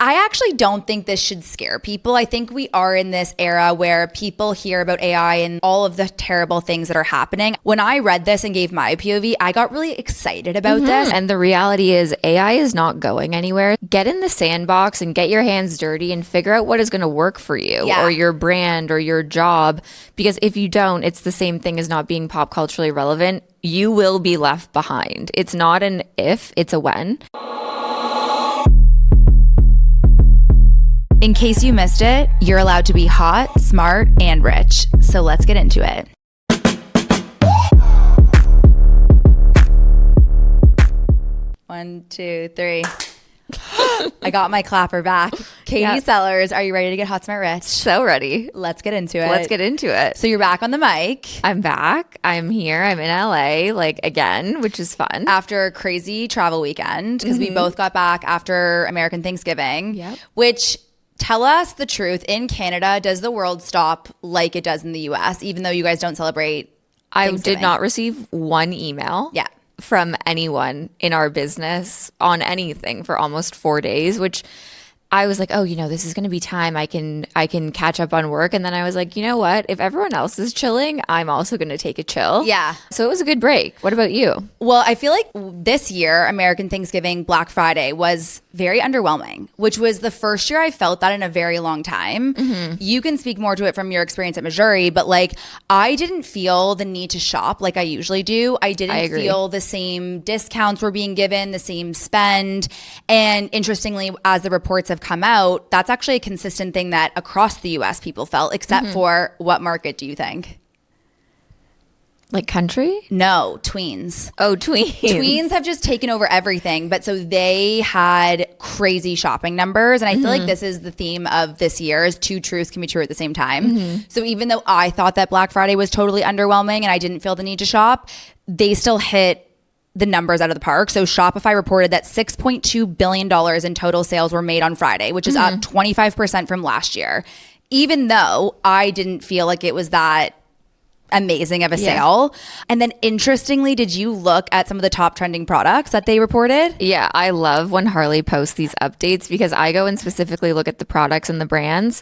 I actually don't think this should scare people. I think we are in this era where people hear about AI and all of the terrible things that are happening. When I read this and gave my POV, I got really excited about this. And the reality is AI is not going anywhere. Get in the sandbox and get your hands dirty and figure out what is going to work for you or your brand or your job. Because if you don't, it's the same thing as not being pop culturally relevant. You will be left behind. It's not an if, it's a when. In case you missed it, you're allowed to be hot, smart, and rich. So let's get into it. One, two, three. I got my clapper back. Katie Sellers, are you ready to get hot, smart, rich? So ready. Let's get into it. Let's get into it. So you're back on the mic. I'm back. I'm here. I'm in LA, again, which is fun. After a crazy travel weekend, because we both got back after American Thanksgiving, which... Tell us the truth. In Canada, does the world stop like it does in the US, even though you guys don't celebrate I did not receive one email from anyone in our business on anything for almost 4 days, which I was like, oh, this is going to be time I can catch up on work. And then I was like, you know what? If everyone else is chilling, I'm also going to take a chill. Yeah. So it was a good break. What about you? Well, I feel like this year, American Thanksgiving, Black Friday was very underwhelming, which was the first year I felt that in a very long time. You can speak more to it from your experience at Missouri, but I didn't feel the need to shop like I usually do. I didn't feel the same discounts were being given, the same spend. And interestingly, as the reports have come out, that's actually a consistent thing that across the US people felt, except for what market do you think? Like country? No, Tweens. Oh, Tweens. Tweens have just taken over everything. But so they had crazy shopping numbers. And I feel like this is the theme of this year is two truths can be true at the same time. So even though I thought that Black Friday was totally underwhelming and I didn't feel the need to shop, they still hit the numbers out of the park. So Shopify reported that $6.2 billion in total sales were made on Friday, which is up 25% from last year. Even though I didn't feel like it was that amazing of a sale. And then interestingly, did you look at some of the top trending products that they reported? Yeah, I love when Harley posts these updates because I go and specifically look at the products and the brands.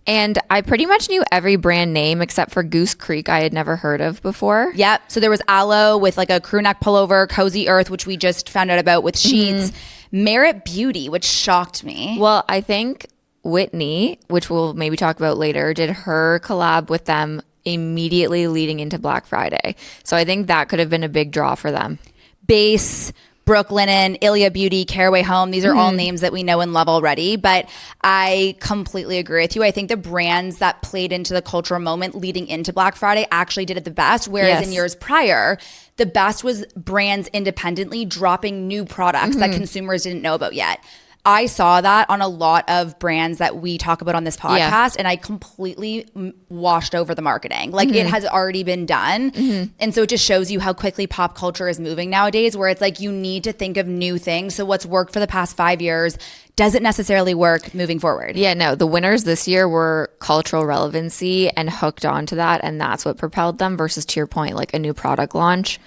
And I pretty much knew every brand name except for Goose Creek I had never heard of before. Yep. So there was Aloe with a crew neck pullover, Cozy Earth, which we just found out about with sheets, Merit Beauty, which shocked me. Well, I think Whitney, which we'll maybe talk about later, did her collab with them immediately leading into Black Friday. So I think that could have been a big draw for them. Base, Brooklinen, Ilia Beauty, Caraway Home. These are all names that we know and love already. But I completely agree with you. I think the brands that played into the cultural moment leading into Black Friday actually did it the best. Whereas in years prior, the best was brands independently dropping new products that consumers didn't know about yet. I saw that on a lot of brands that we talk about on this podcast, and I completely washed over the marketing. It has already been done. And so it just shows you how quickly pop culture is moving nowadays, where it's you need to think of new things. So what's worked for the past 5 years doesn't necessarily work moving forward. Yeah, no, the winners this year were cultural relevancy and hooked onto that, and that's what propelled them versus, to your point, a new product launch.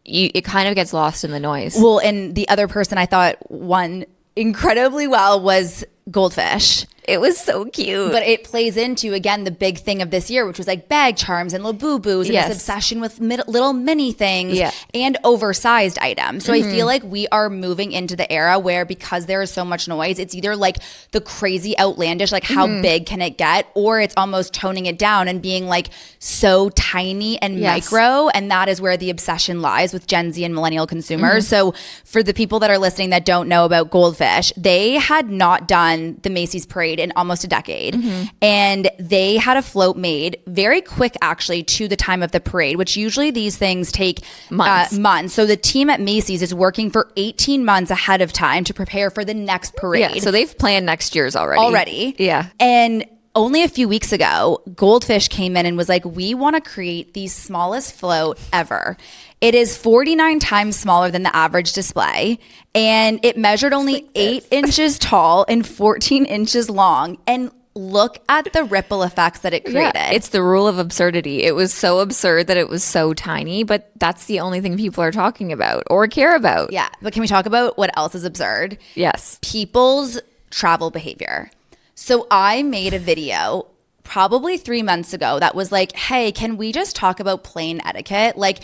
It kind of gets lost in the noise. Well, and the other person I thought won incredibly well was Goldfish. It was so cute. But it plays into, again, the big thing of this year, which was bag charms and Labubu's and this obsession with little mini things and oversized items. So I feel like we are moving into the era where, because there is so much noise, it's either the crazy outlandish, how big can it get? Or it's almost toning it down and being so tiny and micro. And that is where the obsession lies with Gen Z and millennial consumers. So for the people that are listening that don't know about Goldfish, they had not done the Macy's Parade in almost a decade. And they had a float made very quick, actually, to the time of the parade, which usually these things take months. So the team at Macy's is working for 18 months ahead of time to prepare for the next parade. Yeah, so they've planned next year's already. Yeah. And only a few weeks ago, Goldfish came in and was we want to create the smallest float ever. It is 49 times smaller than the average display, and it measured only 8 inches tall and 14 inches long. And look at the ripple effects that it created. Yeah, it's the rule of absurdity. It was so absurd that it was so tiny, but that's the only thing people are talking about or care about. Yeah, but can we talk about what else is absurd? Yes. People's travel behavior. So I made a video probably 3 months ago that was like, hey, can we just talk about plane etiquette? Like,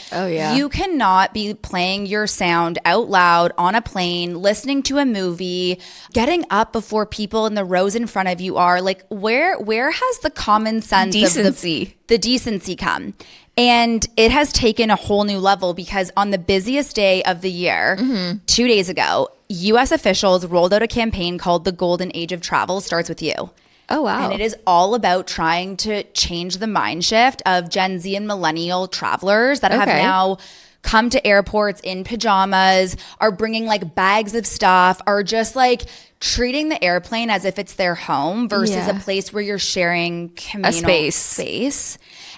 you cannot be playing your sound out loud on a plane, listening to a movie, getting up before people in the rows in front of you are. Like, where has the common sense decency of the decency come? And it has taken a whole new level because on the busiest day of the year, 2 days ago, U.S. officials rolled out a campaign called The Golden Age of Travel Starts With You. Oh, wow. And it is all about trying to change the mind shift of Gen Z and millennial travelers that have now come to airports in pajamas, are bringing like bags of stuff, are just like treating the airplane as if it's their home versus a place where you're sharing communal space.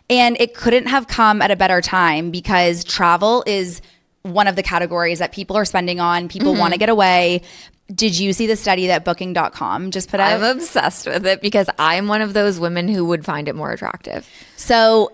And it couldn't have come at a better time because travel is one of the categories that people are spending on. People want to get away. Did you see the study that Booking.com just put out? I'm obsessed with it because I'm one of those women who would find it more attractive. So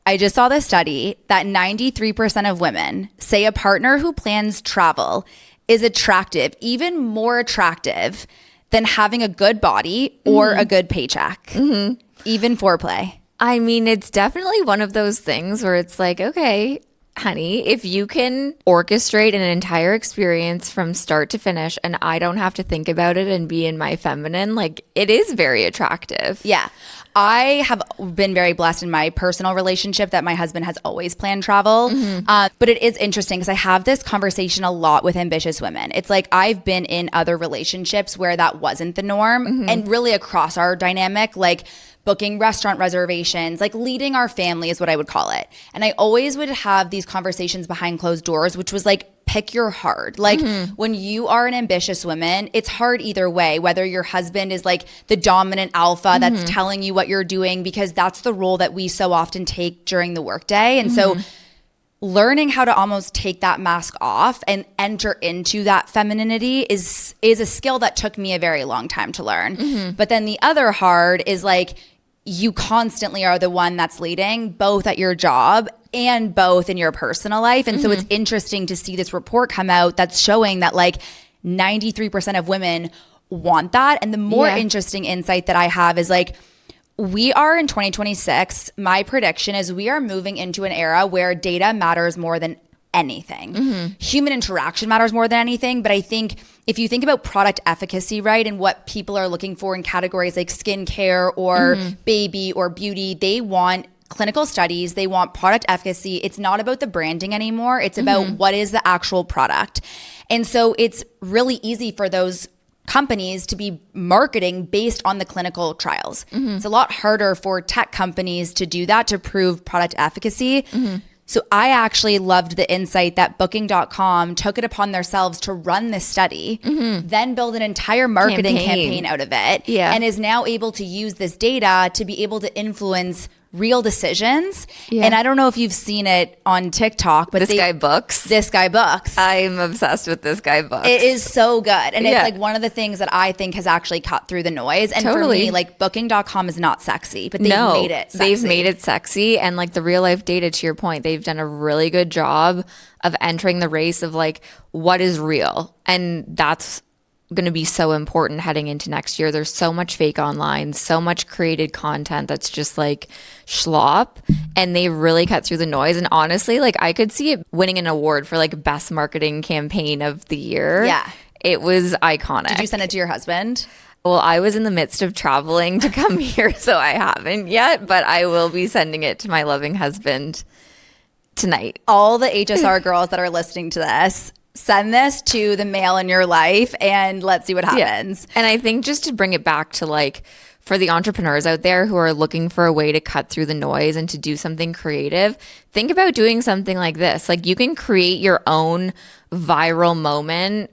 I just saw this study that 93% of women say a partner who plans travel is attractive, even more attractive than having a good body or a good paycheck, even foreplay. I mean, it's definitely one of those things where it's like, okay, honey, if you can orchestrate an entire experience from start to finish and I don't have to think about it and be in my feminine, like it is very attractive. Yeah. I have been very blessed in my personal relationship that my husband has always planned travel. But it is interesting because I have this conversation a lot with ambitious women. It's like I've been in other relationships where that wasn't the norm and really across our dynamic, like booking restaurant reservations, like leading our family is what I would call it. And I always would have these conversations behind closed doors, which was like, pick your hard. Like when you are an ambitious woman, it's hard either way, whether your husband is like the dominant alpha that's telling you what you're doing, because that's the role that we so often take during the workday. And so learning how to almost take that mask off and enter into that femininity is a skill that took me a very long time to learn. But then the other hard is like, you constantly are the one that's leading both at your job and both in your personal life. And so it's interesting to see this report come out that's showing that like 93% of women want that. And the more interesting insight that I have is like, we are in 2026. My prediction is we are moving into an era where data matters more than anything. Human interaction matters more than anything. But I think if you think about product efficacy, right, and what people are looking for in categories like skincare or baby or beauty, they want clinical studies, they want product efficacy. It's not about the branding anymore. It's about what is the actual product. And so it's really easy for those companies to be marketing based on the clinical trials. It's a lot harder for tech companies to do that, to prove product efficacy. So I actually loved the insight that Booking.com took it upon themselves to run this study, then build an entire marketing campaign out of it, and is now able to use this data to be able to influence real decisions. And I don't know if you've seen it on TikTok, but This Guy Books. I'm obsessed with This Guy Books. It is so good. And it's like one of the things that I think has actually cut through the noise. And for me, like Booking.com is not sexy, but they've made it sexy. They've made it sexy. And like the real life data, to your point, they've done a really good job of entering the race of like what is real. And that's going to be so important heading into next year. There's so much fake online, so much created content that's just like schlop, and they really cut through the noise. And honestly, like I could see it winning an award for like best marketing campaign of the year. Yeah. It was iconic. Did you send it to your husband? Well, I was in the midst of traveling to come here, so I haven't yet, but I will be sending it to my loving husband tonight. All the HSR girls that are listening to this, send this to the male in your life and let's see what happens. And I think just to bring it back to like, for the entrepreneurs out there who are looking for a way to cut through the noise and to do something creative, think about doing something like this. Like you can create your own viral moment,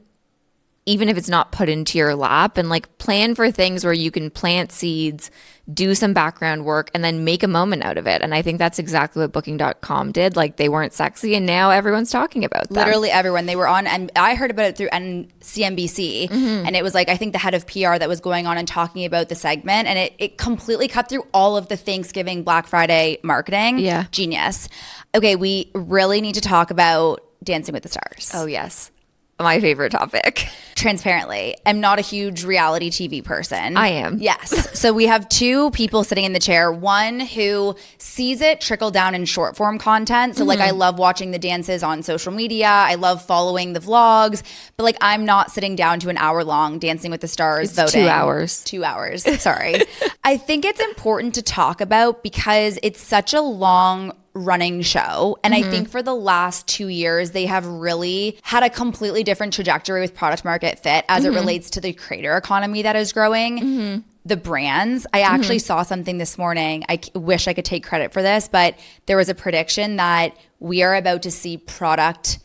even if it's not put into your lap, and like plan for things where you can plant seeds, do some background work, and then make a moment out of it. And I think that's exactly what Booking.com did. Like they weren't sexy and now everyone's talking about them. Literally everyone. They were on, and I heard about it through CNBC, and it was like, I think the head of PR that was going on and talking about the segment, and it completely cut through all of the Thanksgiving, Black Friday marketing. Yeah. Genius. Okay, we really need to talk about Dancing with the Stars. Oh, yes. my favorite topic. Transparently, I'm not a huge reality TV person. I am. Yes. So we have two people sitting in the chair. One who sees it trickle down in short form content. So like I love watching the dances on social media. I love following the vlogs. But like I'm not sitting down to an hour long Dancing with the Stars voting. 2 hours. 2 hours. Sorry. I think it's important to talk about because it's such a long running show. And I think for the last 2 years, they have really had a completely different trajectory with product market fit as it relates to the creator economy that is growing. The brands. I actually saw something this morning. I wish I could take credit for this, but there was a prediction that we are about to see product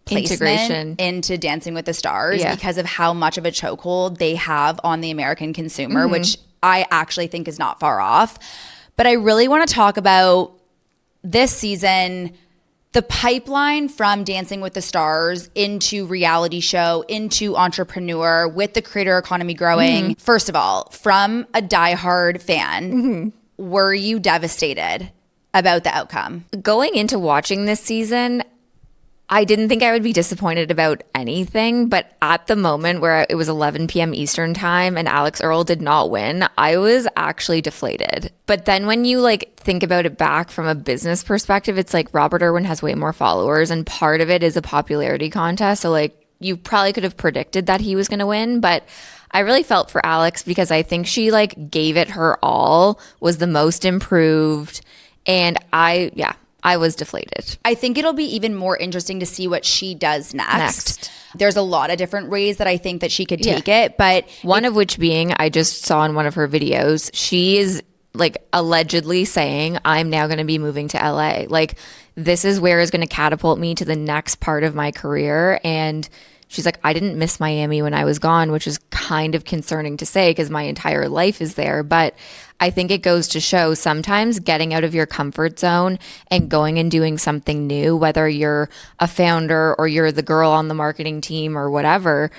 placement into Dancing with the Stars because of how much of a chokehold they have on the American consumer, which I actually think is not far off. But I really want to talk about this season, the pipeline from Dancing with the Stars into reality show, into entrepreneur, with the creator economy growing. First of all, from a diehard fan, were you devastated about the outcome? Going into watching this season, I didn't think I would be disappointed about anything, but at the moment where it was 11 p.m. Eastern time and Alix Earle did not win, I was actually deflated. But then when you like think about it back from a business perspective, it's like Robert Irwin has way more followers and part of it is a popularity contest. So like you probably could have predicted that he was going to win, but I really felt for Alix because I think she like gave it her all, was the most improved, and I was deflated. I think it'll be even more interesting to see what she does next. There's a lot of different ways that I think that she could take it, but one of which being, I just saw in one of her videos, she is like allegedly saying, I'm now going to be moving to LA. Like this is where is going to catapult me to the next part of my career. And she's like, I didn't miss Miami when I was gone, which is kind of concerning to say because my entire life is there. But I think it goes to show sometimes getting out of your comfort zone and going and doing something new, whether you're a founder or you're the girl on the marketing team or whatever,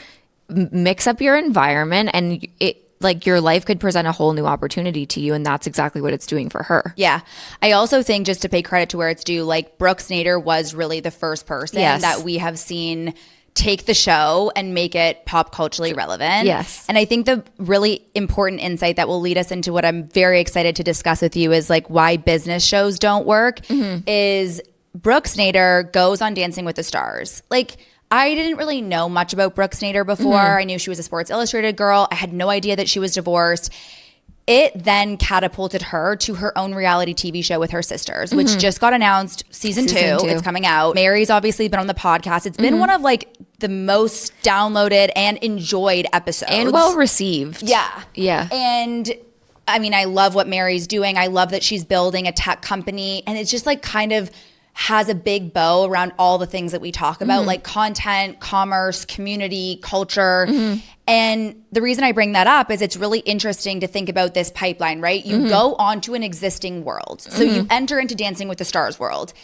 mix up your environment and it like your life could present a whole new opportunity to you. And that's exactly what it's doing for her. Yeah. I also think just to pay credit to where it's due, like Brooke Nader was really the first person that we have seen take the show and make it pop culturally relevant. Yes. And I think the really important insight that will lead us into what I'm very excited to discuss with you is like why business shows don't work is Brooke Nader goes on Dancing with the Stars. Like I didn't really know much about Brooke Nader before. I knew she was a Sports Illustrated girl. I had no idea that she was divorced. It then catapulted her to her own reality TV show with her sisters, which just got announced season two. It's coming out. Mary's obviously been on the podcast. It's been one of like the most downloaded and enjoyed episodes. And well received. Yeah. Yeah. And I mean, I love what Mary's doing. I love that she's building a tech company. And it's just like kind of has a big bow around all the things that we talk about, like content, commerce, community, culture. And the reason I bring that up is it's really interesting to think about this pipeline, right? You go onto an existing world. So you enter into Dancing with the Stars world.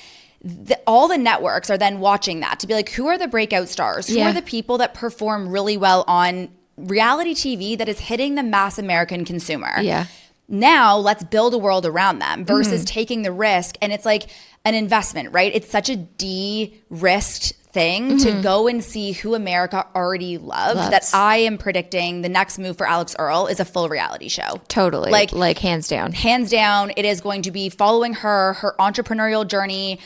All the networks are then watching that to be like, who are the breakout stars? Who are the people that perform really well on reality TV that is hitting the mass American consumer? Yeah. Now let's build a world around them versus taking the risk. And it's like an investment, right? It's such a de-risked thing to go and see who America already loves that I am predicting the next move for Alix Earle is a full reality show. Totally. Like hands down. Hands down. It is going to be following her entrepreneurial journey,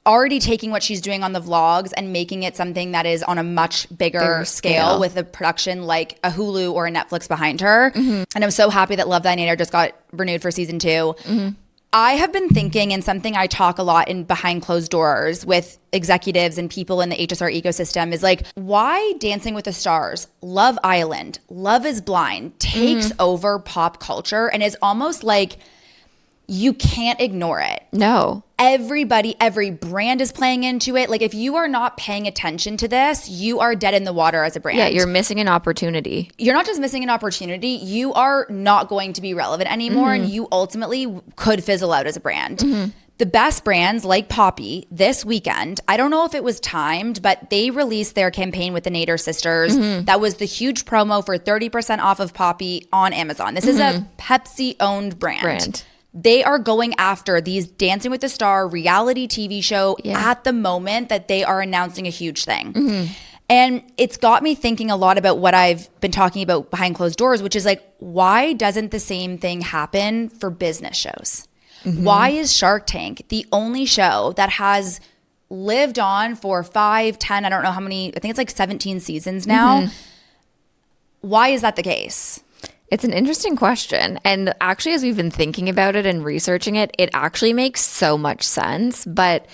already taking what she's doing on the vlogs and making it something that is on a much bigger scale with a production like a Hulu or a Netflix behind her. And I'm so happy that Love Thy Nader just got renewed for season 2. I have been thinking, and something I talk a lot in behind closed doors with executives and people in the HSR ecosystem is like, why Dancing with the Stars, Love Island, Love is Blind takes over pop culture and is almost like you can't ignore it. No. Everybody, every brand is playing into it. Like if you are not paying attention to this, you are dead in the water as a brand. Yeah, you're missing an opportunity. You're not just missing an opportunity, you are not going to be relevant anymore and you ultimately could fizzle out as a brand. The best brands like Poppy this weekend, I don't know if it was timed, but they released their campaign with the Nader sisters. That was the huge promo for 30% off of Poppy on Amazon. This is a Pepsi-owned brand. They are going after these Dancing with the Star reality TV show at the moment that they are announcing a huge thing. And it's got me thinking a lot about what I've been talking about behind closed doors, which is like, why doesn't the same thing happen for business shows? Why is Shark Tank the only show that has lived on for 5, 10, I don't know how many, I think it's like 17 seasons now. Why is that the case? It's an interesting question. And actually, as we've been thinking about it and researching it, it actually makes so much sense. But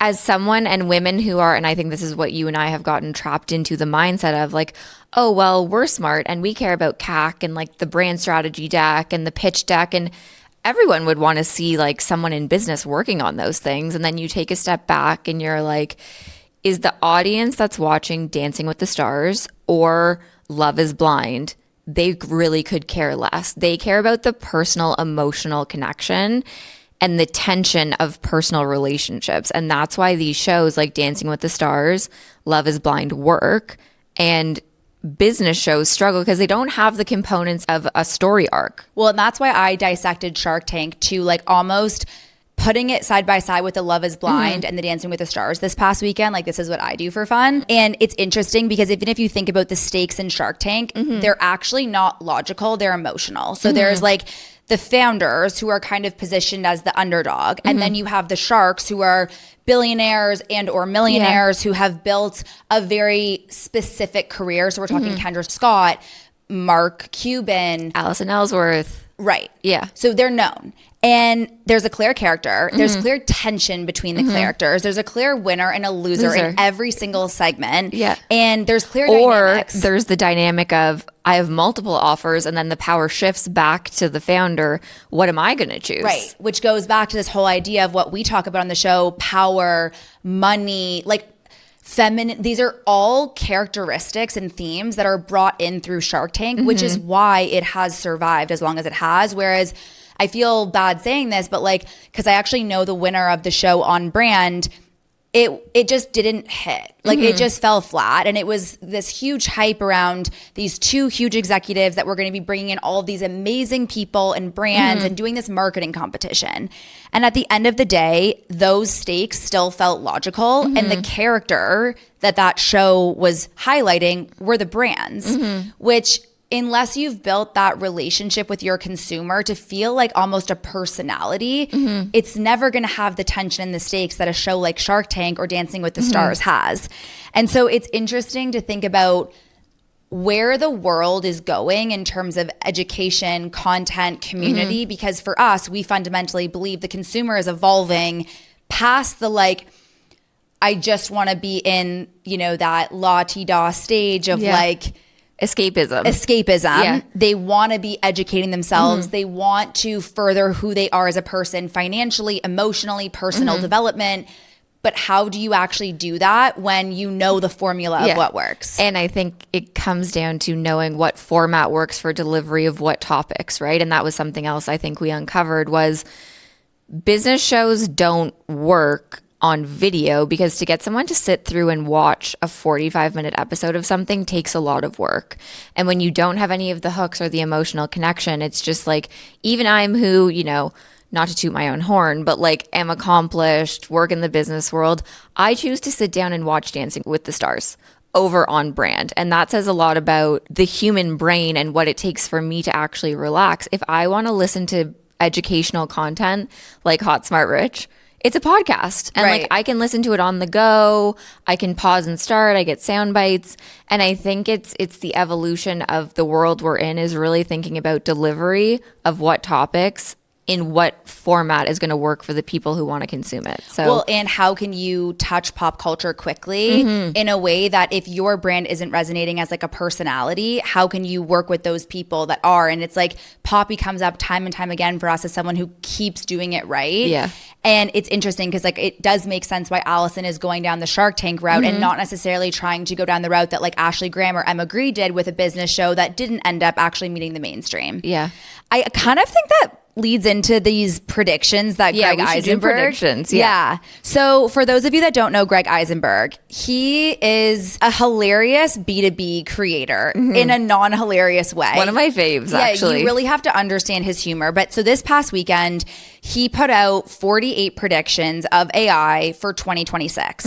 as someone and women who are, and I think this is what you and I have gotten trapped into the mindset of like, oh, well, we're smart and we care about CAC and like the brand strategy deck and the pitch deck, and everyone would want to see like someone in business working on those things. And then you take a step back and you're like, is the audience that's watching Dancing with the Stars or Love is Blind, they really could care less. They care about the personal, emotional connection and the tension of personal relationships. And that's why these shows like Dancing with the Stars, Love is Blind work, and business shows struggle because they don't have the components of a story arc. Well, and that's why I dissected Shark Tank to like almost putting it side by side with the Love is Blind and the Dancing with the Stars this past weekend. Like, this is what I do for fun. And it's interesting because even if you think about the stakes in Shark Tank, they're actually not logical, they're emotional. So there's like the founders who are kind of positioned as the underdog. And then you have the sharks who are billionaires and or millionaires who have built a very specific career. So we're talking Kendra Scott, Mark Cuban, Allison Ellsworth. Right. Yeah. So they're known. And there's a clear character. There's clear tension between the characters. There's a clear winner and a loser in every single segment. Yeah. And there's clear dynamics. Or there's the dynamic of I have multiple offers and then the power shifts back to the founder. What am I going to choose? Right. Which goes back to this whole idea of what we talk about on the show, power, money, like feminine. These are all characteristics and themes that are brought in through Shark Tank, which is why it has survived as long as it has. Whereas I feel bad saying this, but like, because I actually know the winner of the show On Brand, it just didn't hit. Like it just fell flat. And it was this huge hype around these two huge executives that were going to be bringing in all of these amazing people and brands and doing this marketing competition. And at the end of the day, those stakes still felt logical. And the character that show was highlighting were the brands, which, unless you've built that relationship with your consumer to feel like almost a personality, it's never going to have the tension and the stakes that a show like Shark Tank or Dancing with the Stars has. And so it's interesting to think about where the world is going in terms of education, content, community, because for us, we fundamentally believe the consumer is evolving past the like, I just want to be in, you know, that la-ti-da stage of like, escapism. Yeah. They want to be educating themselves. They want to further who they are as a person, financially, emotionally, personal development. But how do you actually do that when you know the formula of what works? And I think it comes down to knowing what format works for delivery of what topics, right? And that was something else I think we uncovered was business shows don't work on video because to get someone to sit through and watch a 45-minute episode of something takes a lot of work. And when you don't have any of the hooks or the emotional connection, it's just like, even I'm who, you know, not to toot my own horn, but like am accomplished, work in the business world, I choose to sit down and watch Dancing with the Stars over On Brand. And that says a lot about the human brain and what it takes for me to actually relax. If I want to listen to educational content like Hot, Smart, Rich, it's a podcast. And like I can listen to it on the go. I can pause and start. I get sound bites. And I think it's the evolution of the world we're in is really thinking about delivery of what topics in what format is going to work for the people who want to consume it. So, well, and how can you touch pop culture quickly in a way that if your brand isn't resonating as like a personality, how can you work with those people that are? And it's like Poppy comes up time and time again for us as someone who keeps doing it right. Yeah. And it's interesting because like it does make sense why Allison is going down the Shark Tank route and not necessarily trying to go down the route that like Ashley Graham or Emma Gree did with a business show that didn't end up actually meeting the mainstream. Yeah. I kind of think that leads into these predictions that Greg Eisenberg. Predictions. Yeah. So for those of you that don't know Greg Eisenberg, he is a hilarious B2B creator in a non-hilarious way. One of my faves, actually. You really have to understand his humor. But so this past weekend, he put out 48 predictions of AI for 2026.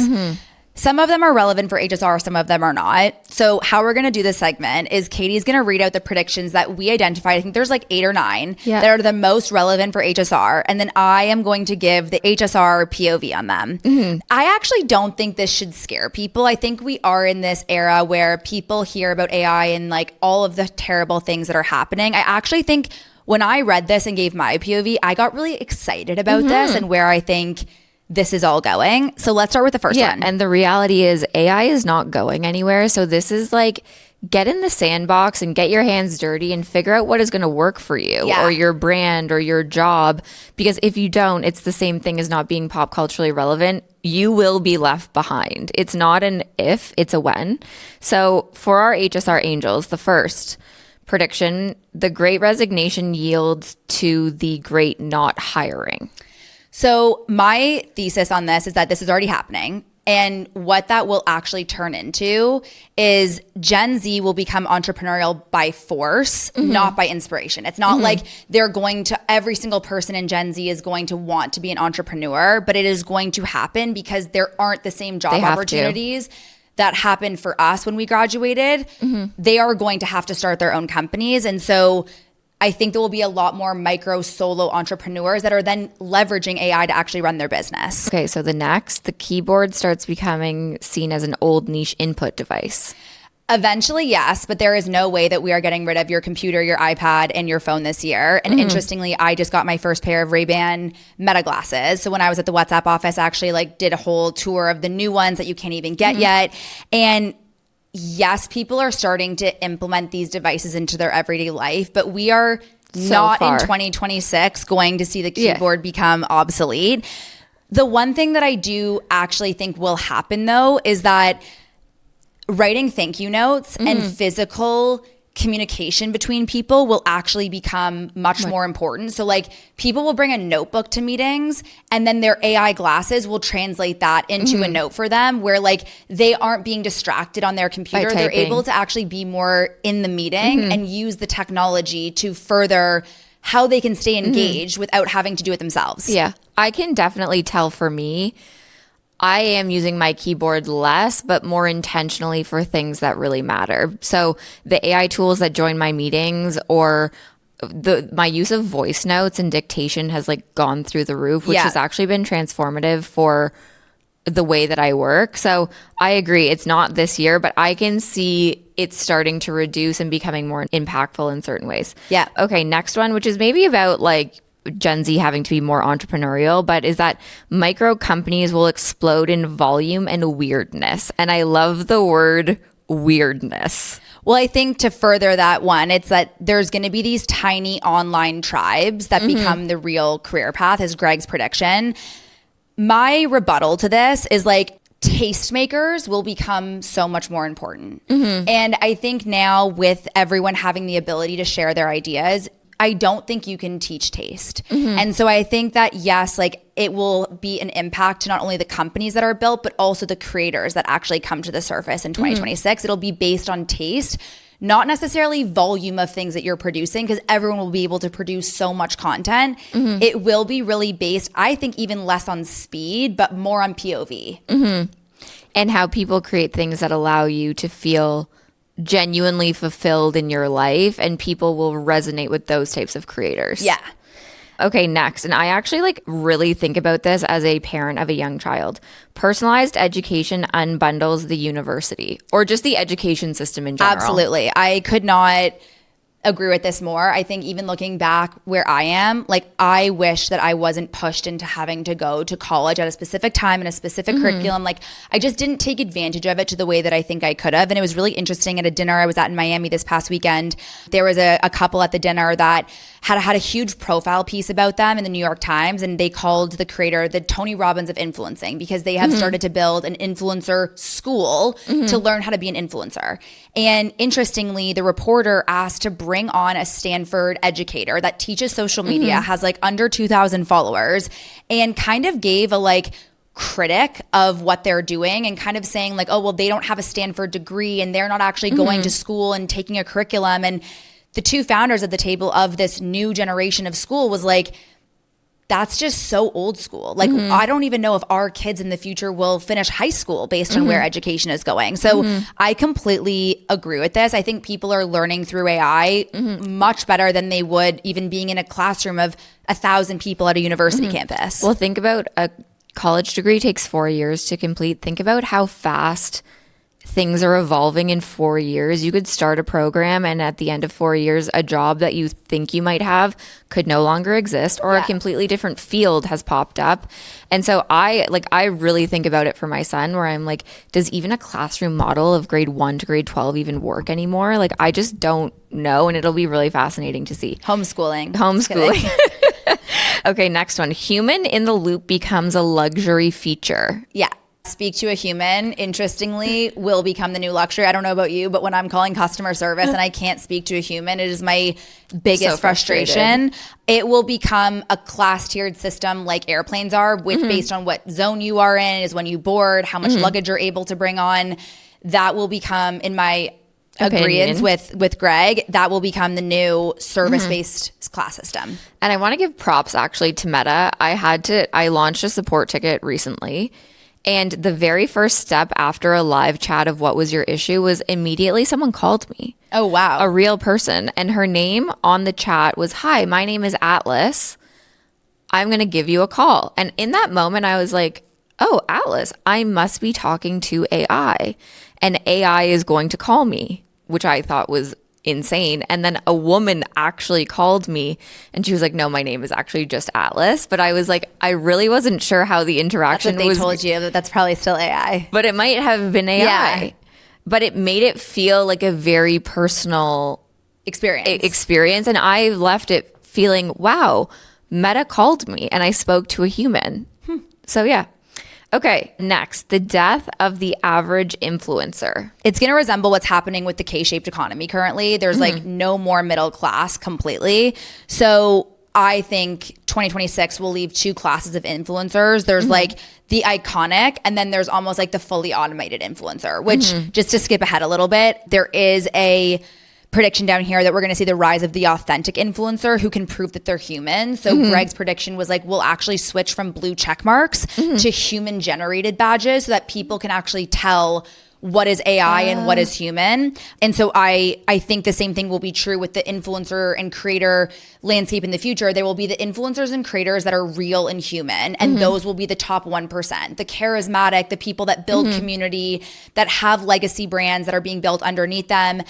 Some of them are relevant for HSR, some of them are not. So how we're going to do this segment is Katie's going to read out the predictions that we identified. I think there's like 8 or 9 that are the most relevant for HSR. And then I am going to give the HSR POV on them. I actually don't think this should scare people. I think we are in this era where people hear about AI and like all of the terrible things that are happening. I actually think when I read this and gave my POV, I got really excited about this and where I think this is all going. So let's start with the first one. And the reality is AI is not going anywhere. So this is like, get in the sandbox and get your hands dirty and figure out what is going to work for you or your brand or your job. Because if you don't, it's the same thing as not being pop culturally relevant. You will be left behind. It's not an if, it's a when. So for our HSR angels, the first prediction, the great resignation yields to the great not hiring. So my thesis on this is that this is already happening. And what that will actually turn into is Gen Z will become entrepreneurial by force, not by inspiration. It's not like they're going to, every single person in Gen Z is going to want to be an entrepreneur, but it is going to happen because there aren't the same job opportunities that happened for us when we graduated. They are going to have to start their own companies. And so I think there will be a lot more micro solo entrepreneurs that are then leveraging AI to actually run their business. Okay, so the keyboard starts becoming seen as an old niche input device. Eventually, yes, but there is no way that we are getting rid of your computer, your iPad, and your phone this year. And interestingly, I just got my first pair of Ray-Ban Meta glasses. So when I was at the WhatsApp office, I actually like did a whole tour of the new ones that you can't even get yet. And yes, people are starting to implement these devices into their everyday life, but we are not in 2026 going to see the keyboard become obsolete. The one thing that I do actually think will happen, though, is that writing thank you notes and physical communication between people will actually become much more important. So like people will bring a notebook to meetings and then their AI glasses will translate that into a note for them where like they aren't being distracted on their computer. They're able to actually be more in the meeting and use the technology to further how they can stay engaged without having to do it themselves. Yeah, I can definitely tell for me, I am using my keyboard less, but more intentionally for things that really matter. So the AI tools that join my meetings or my use of voice notes and dictation has like gone through the roof, which has actually been transformative for the way that I work. So I agree. It's not this year, but I can see it's starting to reduce and becoming more impactful in certain ways. Yeah. Okay. Next one, which is maybe about like Gen Z having to be more entrepreneurial, but is that micro companies will explode in volume and weirdness. And I love the word weirdness. Well, I think to further that one, it's that there's going to be these tiny online tribes that become the real career path, is Greg's prediction. My rebuttal to this is like tastemakers will become so much more important. And I think now with everyone having the ability to share their ideas, I don't think you can teach taste. And so I think that, yes, like it will be an impact to not only the companies that are built, but also the creators that actually come to the surface in 2026. It'll be based on taste, not necessarily volume of things that you're producing, because everyone will be able to produce so much content. It will be really based, I think, even less on speed, but more on POV. And how people create things that allow you to feel genuinely fulfilled in your life, and people will resonate with those types of creators. Yeah. Okay, next. And I actually like really think about this as a parent of a young child. Personalized education unbundles the university or just the education system in general. Absolutely. I could not agree with this more. I think even looking back where I am, like I wish that I wasn't pushed into having to go to college at a specific time in a specific curriculum. Like I just didn't take advantage of it to the way that I think I could have. And it was really interesting at a dinner I was at in Miami this past weekend. There was a couple at the dinner that had a huge profile piece about them in the New York Times, and they called the creator the Tony Robbins of influencing, because they have started to build an influencer school to learn how to be an influencer. And interestingly, the reporter asked to bring on a Stanford educator that teaches social media, has like under 2,000 followers, and kind of gave a like critic of what they're doing and kind of saying like, oh, well, they don't have a Stanford degree and they're not actually going to school and taking a curriculum. And the two founders at the table of this new generation of school was like, that's just so old school. Like, I don't even know if our kids in the future will finish high school based on where education is going. So I completely agree with this. I think people are learning through AI much better than they would even being in a classroom of 1,000 people at a university campus. Well, think about a college degree takes 4 years to complete. Think about how fast things are evolving in 4 years. You could start a program and at the end of 4 years, a job that you think you might have could no longer exist, or a completely different field has popped up. And so I really think about it for my son, where I'm like, does even a classroom model of grade 1 to grade 12 even work anymore? Like, I just don't know. And it'll be really fascinating to see. Homeschooling. Okay, next one. Human in the loop becomes a luxury feature. Yeah. Speak to a human, interestingly, will become the new luxury. I don't know about you, but when I'm calling customer service and I can't speak to a human, it is my biggest frustration. It will become a class-tiered system like airplanes are, which based on what zone you are in is when you board, how much luggage you're able to bring on. That will become, in my agreement with Greg, that will become the new service-based class system. And I want to give props actually to Meta. I launched a support ticket recently. And the very first step after a live chat of what was your issue was immediately someone called me. Oh, wow. A real person. And her name on the chat was, "Hi, my name is Atlas. I'm going to give you a call." And in that moment, I was like, oh, Atlas, I must be talking to AI. And AI is going to call me, which I thought was insane. And then a woman actually called me and she was like, "No, my name is actually just Atlas." But I was like, I really wasn't sure how the interaction was. That's what they told you, that that's probably still AI. But it might have been AI. Yeah. But it made it feel like a very personal experience. And I left it feeling, wow, Meta called me and I spoke to a human. So yeah. Okay, next, the death of the average influencer. It's going to resemble what's happening with the K-shaped economy currently. There's like no more middle class completely. So I think 2026 will leave two classes of influencers. There's like the iconic, and then there's almost like the fully automated influencer, which just to skip ahead a little bit, there is a prediction down here that we're going to see the rise of the authentic influencer who can prove that they're human. So Greg's prediction was like, we'll actually switch from blue check marks to human generated badges so that people can actually tell what is AI and what is human. And so I think the same thing will be true with the influencer and creator landscape in the future. There will be the influencers and creators that are real and human, and those will be the top 1%, the charismatic, the people that build community, that have legacy brands that are being built underneath them.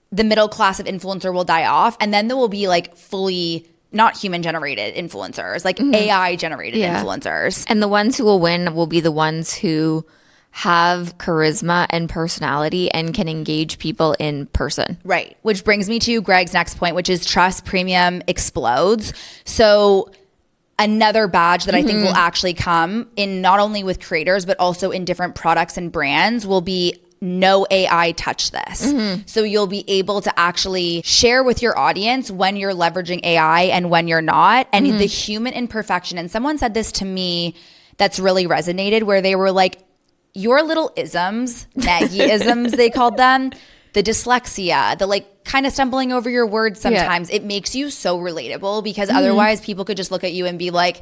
The middle class of influencer will die off, and then there will be like fully not human generated influencers, like AI generated influencers. And the ones who will win will be the ones who have charisma and personality and can engage people in person. Right. Which brings me to Greg's next point, which is trust premium explodes. So another badge that I think will actually come in not only with creators, but also in different products and brands will be no AI touch this. So you'll be able to actually share with your audience when you're leveraging AI and when you're not, and the human imperfection. And someone said this to me that's really resonated, where they were like, your little isms, Maggie isms, they called them, the dyslexia, the like kind of stumbling over your words sometimes, it makes you so relatable, because otherwise people could just look at you and be like,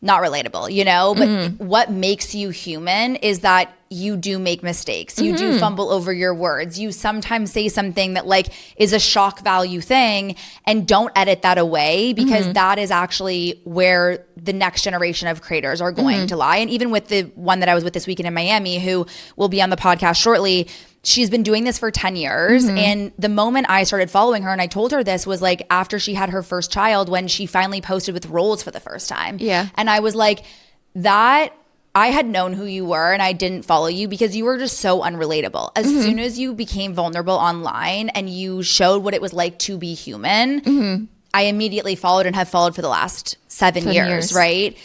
not relatable, you know? But what makes you human is that you do make mistakes. You do fumble over your words. You sometimes say something that like is a shock value thing, and don't edit that away, because that is actually where the next generation of creators are going to lie. And even with the one that I was with this weekend in Miami, who will be on the podcast shortly, she's been doing this for 10 years. And the moment I started following her and I told her this was like after she had her first child, when she finally posted with roles for the first time. Yeah. And I was like, that I had known who you were and I didn't follow you because you were just so unrelatable. As soon as you became vulnerable online and you showed what it was like to be human, I immediately followed and have followed for the last 7 years, right?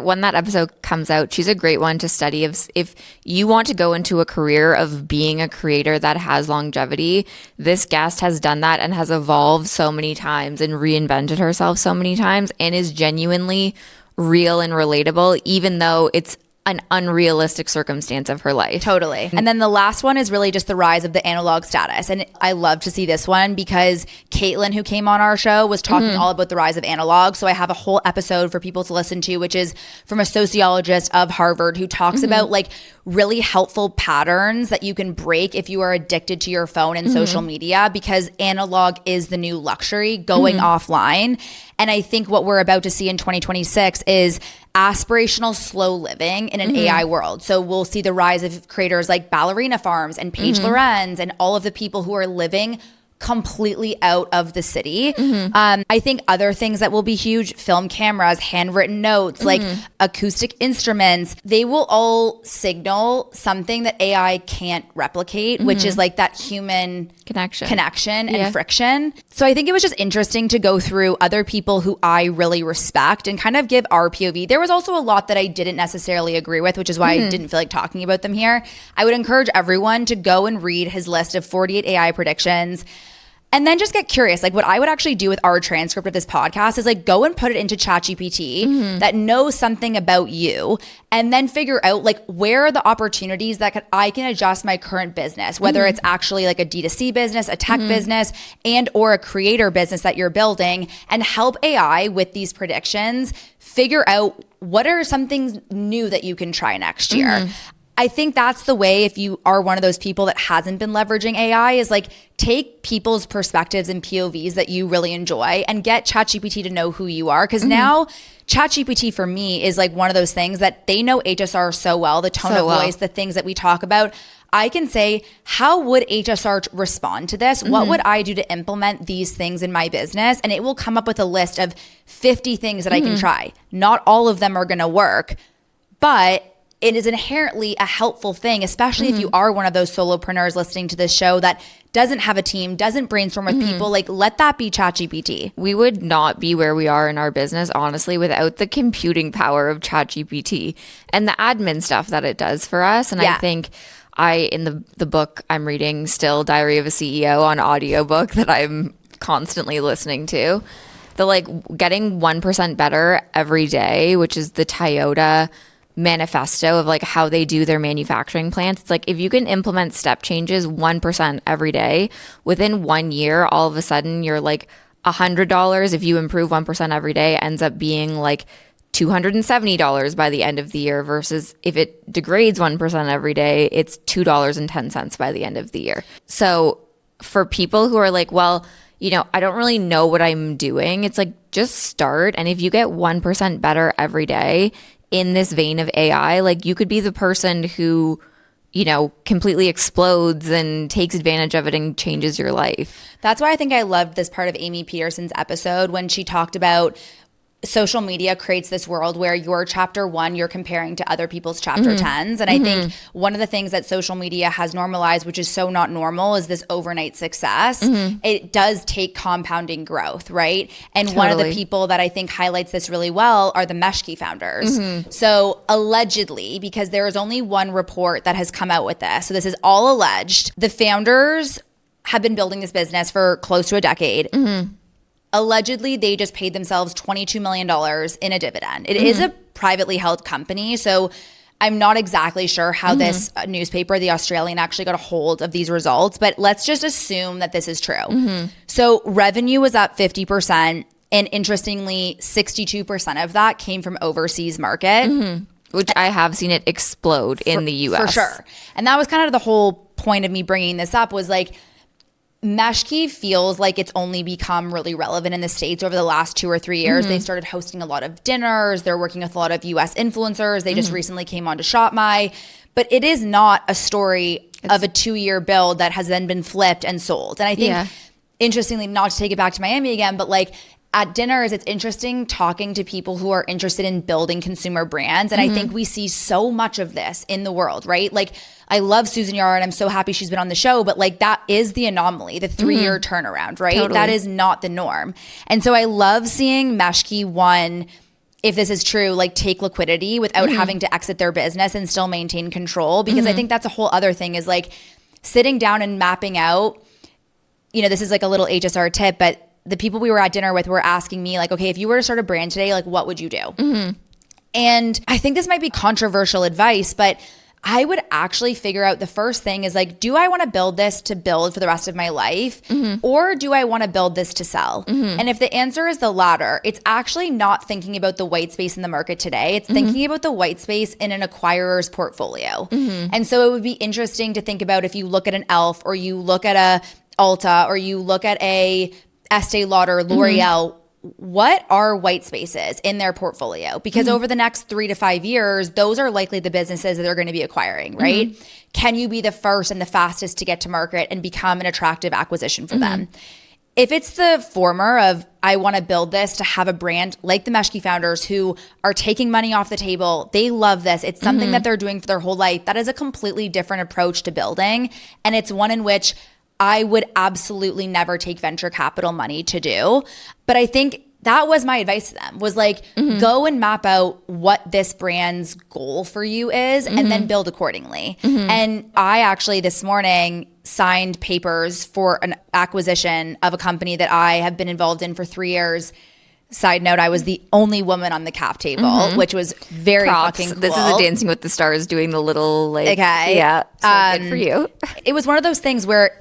When that episode comes out, she's a great one to study. If you want to go into a career of being a creator that has longevity, this guest has done that and has evolved so many times and reinvented herself so many times and is genuinely real and relatable, even though it's an unrealistic circumstance of her life. Totally. And then the last one is really just the rise of the analog status. And I love to see this one because Caitlin, who came on our show, was talking all about the rise of analog. So I have a whole episode for people to listen to, which is from a sociologist of Harvard who talks about like really helpful patterns that you can break if you are addicted to your phone and social media, because analog is the new luxury, going offline. And I think what we're about to see in 2026 is aspirational slow living in an AI world. So we'll see the rise of creators like Ballerina Farms and Paige Lorenz and all of the people who are living completely out of the city. I think other things that will be huge, film cameras, handwritten notes, like acoustic instruments, they will all signal something that AI can't replicate, which is like that human connection and friction. So I think it was just interesting to go through other people who I really respect and kind of give our POV. There was also a lot that I didn't necessarily agree with, which is why I didn't feel like talking about them here. I would encourage everyone to go and read his list of 48 AI predictions. And then just get curious. Like what I would actually do with our transcript of this podcast is like go and put it into ChatGPT that knows something about you, and then figure out like where are the opportunities that I can adjust my current business, whether it's actually like a D2C business, a tech business, and or a creator business that you're building, and help AI with these predictions figure out what are some things new that you can try next year. I think that's the way, if you are one of those people that hasn't been leveraging AI, is like take people's perspectives and POVs that you really enjoy and get ChatGPT to know who you are. Because now ChatGPT for me is like one of those things that they know HSR so well, the tone of voice, the things that we talk about. I can say, how would HSR respond to this? What would I do to implement these things in my business? And it will come up with a list of 50 things that I can try. Not all of them are going to work, but it is inherently a helpful thing, especially if you are one of those solopreneurs listening to this show that doesn't have a team, doesn't brainstorm with people. Like, let that be ChatGPT. We would not be where we are in our business, honestly, without the computing power of ChatGPT and the admin stuff that it does for us. And I think in the book I'm reading still, Diary of a CEO, on audiobook that I'm constantly listening to, the like getting 1% better every day, which is the Toyota manifesto of like how they do their manufacturing plants. It's like if you can implement step changes 1% every day, within 1 year, all of a sudden you're like $100. If you improve 1% every day, ends up being like $270 by the end of the year, versus if it degrades 1% every day, it's $2.10 by the end of the year. So for people who are like, well, you know, I don't really know what I'm doing, it's like just start. And if you get 1% better every day in this vein of AI, like you could be the person who, you know, completely explodes and takes advantage of it and changes your life. That's why I think I loved this part of Amy Peterson's episode when she talked about social media creates this world where your chapter 1 you're comparing to other people's chapter 10s. And I think one of the things that social media has normalized, which is so not normal, is this overnight success. It does take compounding growth, right? And one of the people that I think highlights this really well are the Mashki founders. So allegedly, because there is only one report that has come out with this, so this is all alleged, the founders have been building this business for close to a decade. Allegedly, they just paid themselves $22 million in a dividend. It is a privately held company, so I'm not exactly sure how this newspaper, The Australian, actually got a hold of these results, but let's just assume that this is true. So revenue was up 50%, and interestingly, 62% of that came from overseas market. Which I have seen it explode in the US. For sure. And that was kind of the whole point of me bringing this up, was like, Mashki feels like it's only become really relevant in the States over the last 2 or 3 years. They've started hosting a lot of dinners. They're working with a lot of US influencers. They just recently came on to Shop My. But it is not a story of a 2-year build that has then been flipped and sold. And I think, interestingly, not to take it back to Miami again, but like at dinners, it's interesting talking to people who are interested in building consumer brands. And I think we see so much of this in the world, right? Like, I love Susan Yara and I'm so happy she's been on the show, but like that is the anomaly, the 3-year turnaround, right? That is not the norm. And so I love seeing Mashki, one, if this is true, like take liquidity without having to exit their business and still maintain control. Because I think that's a whole other thing, is like sitting down and mapping out, you know, this is like a little HSR tip, but the people we were at dinner with were asking me like, okay, if you were to start a brand today, like what would you do? And I think this might be controversial advice, but I would actually figure out the first thing is like, do I want to build this to build for the rest of my life? Or do I want to build this to sell? And if the answer is the latter, it's actually not thinking about the white space in the market today. It's thinking about the white space in an acquirer's portfolio. And so it would be interesting to think about if you look at an Elf or you look at a Ulta or you look at a Estee Lauder, L'Oreal, what are white spaces in their portfolio? Because over the next 3 to 5 years, those are likely the businesses that they're going to be acquiring, right? Can you be the first and the fastest to get to market and become an attractive acquisition for them? If it's the former of, I want to build this to have a brand like the Mashki founders who are taking money off the table, they love this. It's something that they're doing for their whole life. That is a completely different approach to building. And it's one in which I would absolutely never take venture capital money to do. But I think that was my advice to them, was like, go and map out what this brand's goal for you is and then build accordingly. And I actually this morning signed papers for an acquisition of a company that I have been involved in for 3 years. Side note, I was the only woman on the cap table, which was very fucking cool. This is a Dancing with the Stars doing the little like, okay. Yeah, so good for you. It was one of those things where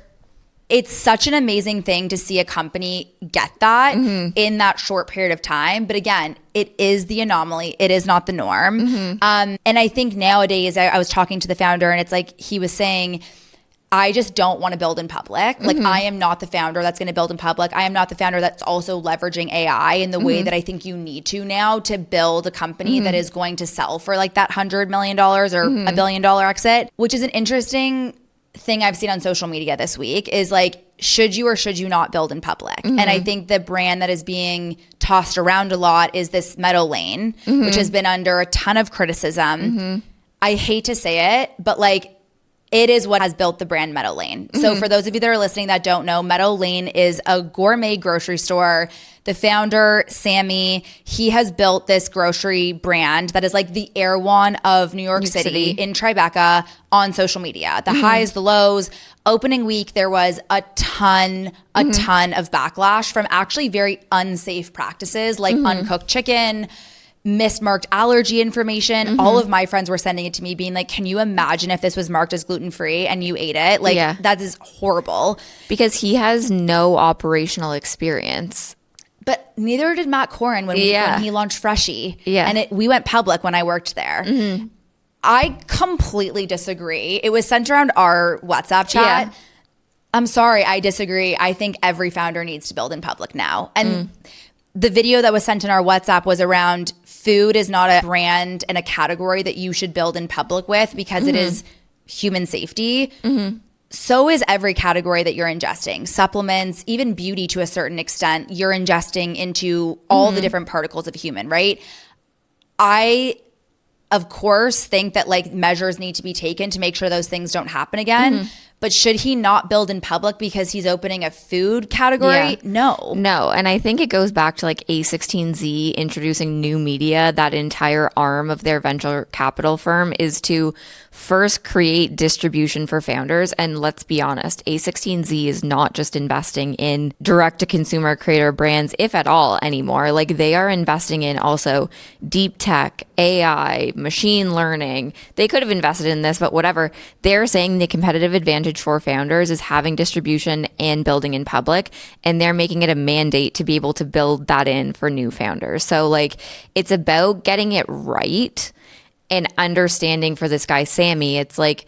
it's such an amazing thing to see a company get that in that short period of time. But again, it is the anomaly. It is not the norm. And I think nowadays, I was talking to the founder and it's like he was saying, I just don't want to build in public. Like I am not the founder that's going to build in public. I am not the founder that's also leveraging AI in the way that I think you need to now to build a company that is going to sell for like that $100 million or $1 billion exit, which is an interesting thing I've seen on social media this week is like, should you or should you not build in public? And I think the brand that is being tossed around a lot is this Meadow Lane, which has been under a ton of criticism. I hate to say it, but like it is what has built the brand Meadow Lane. So for those of you that are listening that don't know, Meadow Lane is a gourmet grocery store. The founder, Sammy, he has built this grocery brand that is like the Erewhon of New York City in Tribeca on social media. The highs, the lows. Opening week, there was a ton of backlash from actually very unsafe practices like uncooked chicken, mismarked allergy information. All of my friends were sending it to me being like, can you imagine if this was marked as gluten-free and you ate it? Like that is horrible. Because he has no operational experience. But neither did Matt Corrin when he launched Freshie. And we went public when I worked there. I completely disagree. It was sent around our WhatsApp chat. I'm sorry, I disagree. I think every founder needs to build in public now. And the video that was sent in our WhatsApp was around food is not a brand and a category that you should build in public with because it is human safety. So is every category that you're ingesting. Supplements, even beauty to a certain extent, you're ingesting into all the different particles of human, right? I, of course, think that like measures need to be taken to make sure those things don't happen again. But should he not build in public because he's opening a food category? No. No. And I think it goes back to like A16Z introducing new media. That entire arm of their venture capital firm is to first create distribution for founders. And let's be honest, A16Z is not just investing in direct-to-consumer creator brands, if at all anymore. Like they are investing in also deep tech, AI, machine learning. They could have invested in this, but whatever. They're saying the competitive advantage for founders is having distribution and building in public, and they're making it a mandate to be able to build that in for new founders. So like it's about getting it right and understanding for this guy Sammy, it's like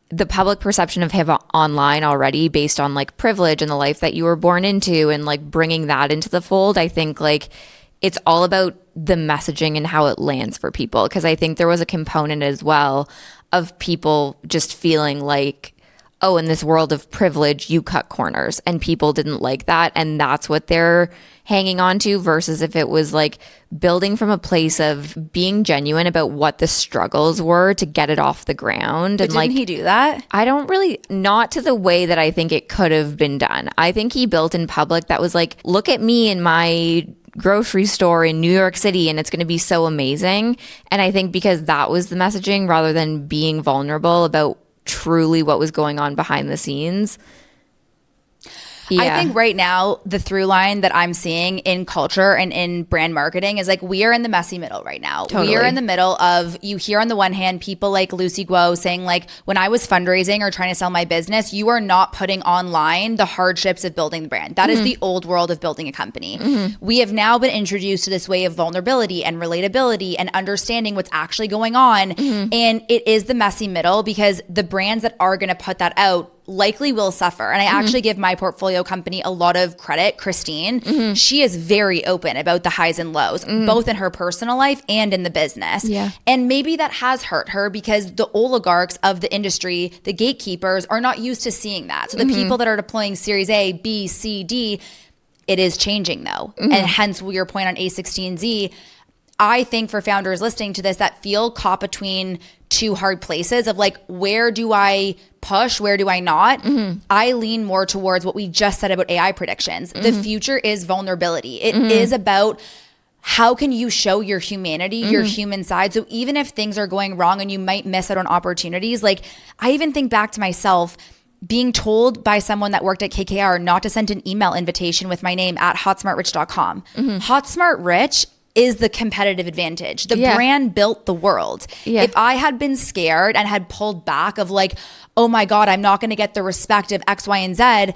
the public perception of him online already based on like privilege and the life that you were born into and like bringing that into the fold. I think like it's all about the messaging and how it lands for people, because I think there was a component as well of people just feeling like, oh, in this world of privilege, you cut corners, and people didn't like that. And that's what they're hanging on to, versus if it was like building from a place of being genuine about what the struggles were to get it off the ground. But didn't he do that? I don't really, not to the way that I think it could have been done. I think he built in public that was like, look at me in my grocery store in New York City and it's going to be so amazing. And I think because that was the messaging rather than being vulnerable about truly what was going on behind the scenes. I think right now, the through line that I'm seeing in culture and in brand marketing is like, we are in the messy middle right now. Totally. We are in the middle of, you hear on the one hand, people like Lucy Guo saying like, when I was fundraising or trying to sell my business, you are not putting online the hardships of building the brand. That is the old world of building a company. We have now been introduced to this way of vulnerability and relatability and understanding what's actually going on. And it is the messy middle, because the brands that are going to put that out likely will suffer. And I actually give my portfolio company a lot of credit, Christine. She is very open about the highs and lows, both in her personal life and in the business. Yeah. And maybe that has hurt her, because the oligarchs of the industry, the gatekeepers, are not used to seeing that. So the people that are deploying Series A, B, C, D, it is changing though. And hence your point on A16Z, I think for founders listening to this that feel caught between two hard places of like, where do I push? Where do I not? I lean more towards what we just said about AI predictions. The future is vulnerability. It is about how can you show your humanity, your human side. So even if things are going wrong and you might miss out on opportunities, like I even think back to myself being told by someone that worked at KKR not to send an email invitation with my name at hotsmartrich.com. HotSmartRich is the competitive advantage. The brand built the world. If I had been scared and had pulled back of like, oh my God, I'm not going to get the respect of X, Y, and Z,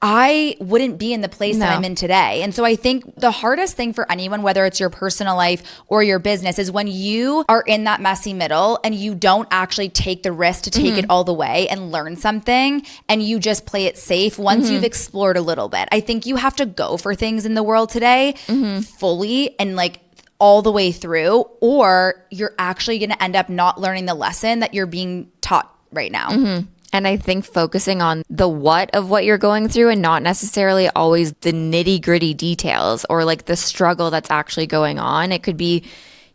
I wouldn't be in the place that I'm in today. And so I think the hardest thing for anyone, whether it's your personal life or your business, is when you are in that messy middle and you don't actually take the risk to take it all the way and learn something, and you just play it safe once you've explored a little bit. I think you have to go for things in the world today fully and like all the way through, or you're actually going to end up not learning the lesson that you're being taught right now. And I think focusing on the what of what you're going through and not necessarily always the nitty gritty details or like the struggle that's actually going on. It could be,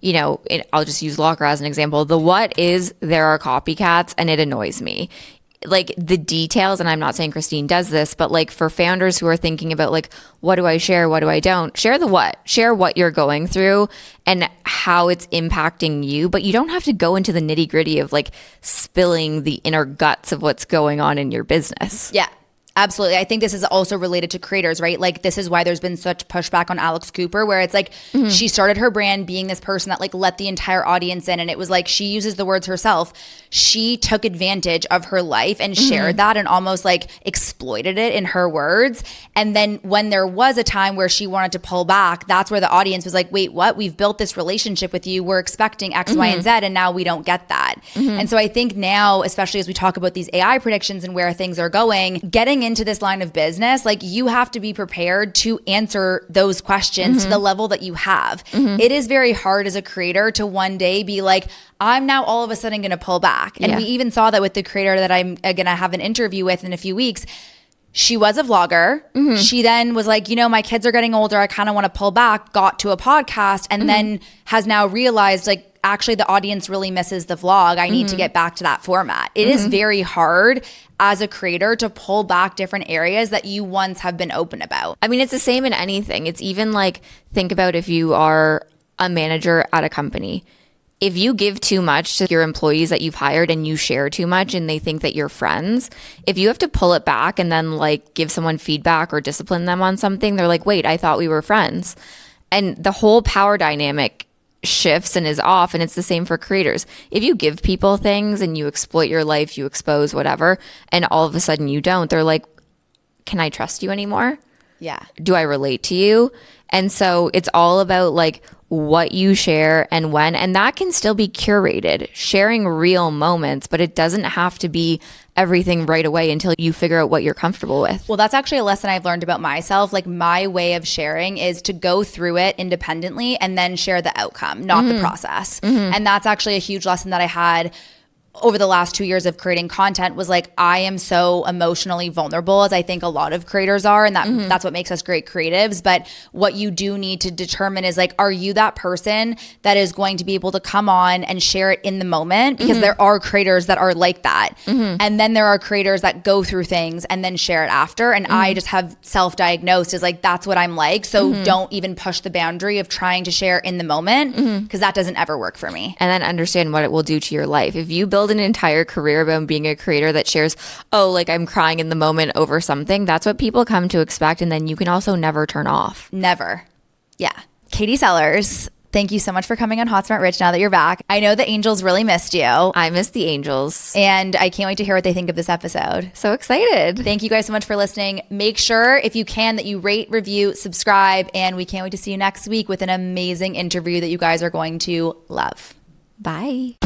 you know, I'll just use Locker as an example. The what is there are copycats and it annoys me. Like the details, and I'm not saying Christine does this, but like for founders who are thinking about like, what do I share? What do I don't? Share the what. Share what you're going through and how it's impacting you. But you don't have to go into the nitty gritty of like spilling the inner guts of what's going on in your business. Yeah. Absolutely. I think this is also related to creators, right? Like this is why there's been such pushback on Alex Cooper, where it's like she started her brand being this person that like let the entire audience in. And it was like, she uses the words herself. She took advantage of her life and shared that and almost like exploited it in her words. And then when there was a time where she wanted to pull back, that's where the audience was like, wait, what? We've built this relationship with you. We're expecting X, Y, and Z. And now we don't get that. And so I think now, especially as we talk about these AI predictions and where things are going, getting into this line of business, like you have to be prepared to answer those questions to the level that you have. It is very hard as a creator to one day be like, I'm now all of a sudden going to pull back. And we even saw that with the creator that I'm going to have an interview with in a few weeks. She was a vlogger. She then was like, you know, my kids are getting older. I kind of want to pull back, got to a podcast, and then has now realized like, actually the audience really misses the vlog. I need to get back to that format. It is very hard as a creator to pull back different areas that you once have been open about. I mean, it's the same in anything. It's even like, think about if you are a manager at a company. If you give too much to your employees that you've hired and you share too much and they think that you're friends, if you have to pull it back and then like give someone feedback or discipline them on something, they're like, wait, I thought we were friends. And the whole power dynamic shifts and is off. And it's the same for creators. If you give people things and you exploit your life, you expose whatever, and all of a sudden you don't, they're like, can I trust you anymore? Yeah. Do I relate to you? And so it's all about like what you share and when, and that can still be curated, sharing real moments, but it doesn't have to be everything right away until you figure out what you're comfortable with. Well, that's actually a lesson I've learned about myself. Like my way of sharing is to go through it independently and then share the outcome, not the process. And that's actually a huge lesson that I had over the last 2 years of creating content, was like, I am so emotionally vulnerable, as I think a lot of creators are. And that's what makes us great creatives. But what you do need to determine is like, are you that person that is going to be able to come on and share it in the moment? Because there are creators that are like that. And then there are creators that go through things and then share it after. And I just have self-diagnosed as like, that's what I'm like. So don't even push the boundary of trying to share in the moment, because that doesn't ever work for me. And then understand what it will do to your life. If you build build an entire career about being a creator that shares, oh, like I'm crying in the moment over something, that's what people come to expect. And then you can also never turn off. Never. Yeah. Katie Sellers, thank you so much for coming on Hot Smart Rich now that you're back. I know the angels really missed you. I miss the angels. And I can't wait to hear what they think of this episode. So excited. Thank you guys so much for listening. Make sure, if you can, that you rate, review, subscribe, and we can't wait to see you next week with an amazing interview that you guys are going to love. Bye.